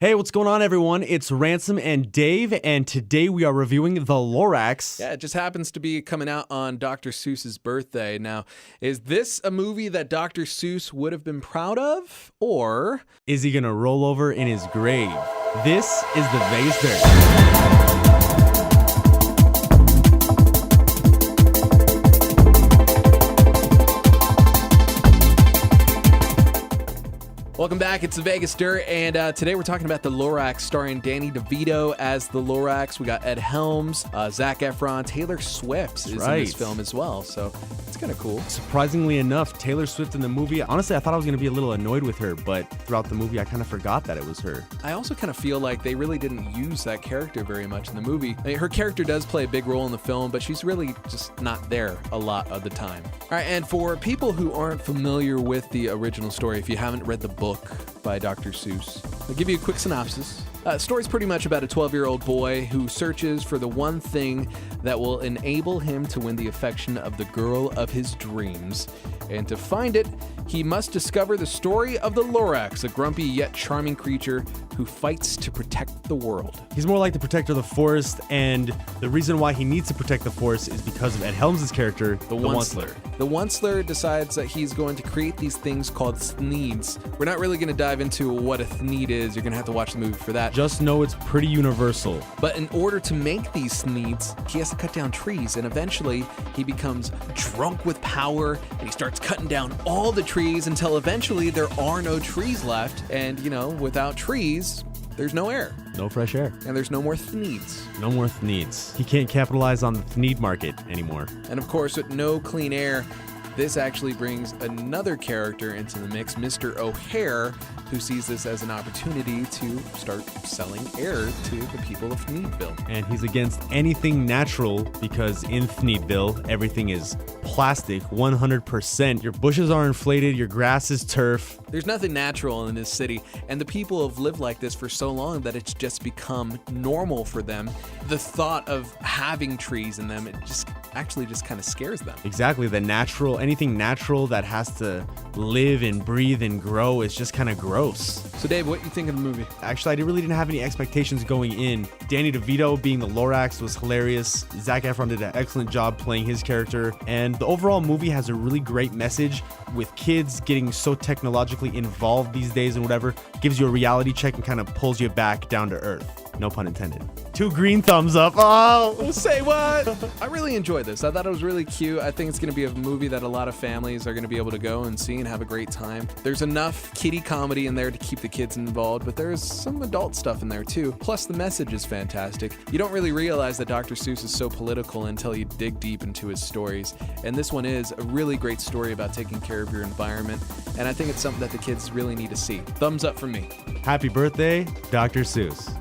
Hey, what's going on, everyone? It's Ransom and Dave, and today we are reviewing The Lorax. Yeah, it just happens to be coming out on Dr. Seuss's birthday. Now, is this a movie that Dr. Seuss would have been proud of, or is he gonna roll over in his grave? This is the Vegas Dirt. Welcome back. It's the Vegas Dirt, and today we're talking about The Lorax, starring Danny DeVito as The Lorax. We got Ed Helms, Zac Efron, Taylor Swift is in this film as well, so it's kind of cool. Surprisingly enough, Taylor Swift in the movie, honestly, I thought I was going to be a little annoyed with her, but throughout the movie, I kind of forgot that it was her. I also kind of feel like they really didn't use that character very much in the movie. I mean, her character does play a big role in the film, but she's really just not there a lot of the time. All right, and for people who aren't familiar with the original story, if you haven't read the book by Dr. Seuss, I'll give you a quick synopsis. The story's pretty much about a 12-year-old boy who searches for the one thing that will enable him to win the affection of the girl of his dreams. And to find it, he must discover the story of the Lorax, a grumpy yet charming creature who fights to protect the world. He's more like the protector of the forest, and the reason why he needs to protect the forest is because of Ed Helms' character, the Onceler. The Onceler decides that he's going to create these things called thneeds. We're not really going to dive into what a thneed is. You're going to have to watch the movie for that. Just know it's pretty universal. But in order to make these thneeds, he has to cut down trees, and eventually he becomes drunk with power, and he starts cutting down all the trees until eventually there are no trees left. And, you know, without trees, there's no air. No fresh air. And there's no more thneeds. No more thneeds. He can't capitalize on the thneed market anymore. And of course, with no clean air, this actually brings another character into the mix, Mr. O'Hare, who sees this as an opportunity to start selling air to the people of Thneedville. And he's against anything natural because in Thneedville, everything is plastic, 100%. Your bushes are inflated, your grass is turf. There's nothing natural in this city, and the people have lived like this for so long that it's just become normal for them. The thought of having trees in them, it just kind of scares them. Exactly. Anything natural that has to live and breathe and grow is just kind of gross. So Dave, what do you think of the movie? Actually, I really didn't have any expectations going in. Danny DeVito being the Lorax was hilarious. Zac Efron did an excellent job playing his character. And the overall movie has a really great message with kids getting so technologically involved these days and whatever. Gives you a reality check and kind of pulls you back down to earth. No pun intended. 2 green thumbs up. Oh, say what? I really enjoyed this. I thought it was really cute. I think it's going to be a movie that a lot of families are going to be able to go and see and have a great time. There's enough kiddie comedy in there to keep the kids involved, but there's some adult stuff in there too. Plus, the message is fantastic. You don't really realize that Dr. Seuss is so political until you dig deep into his stories. And this one is a really great story about taking care of your environment. And I think it's something that the kids really need to see. Thumbs up from me. Happy birthday, Dr. Seuss.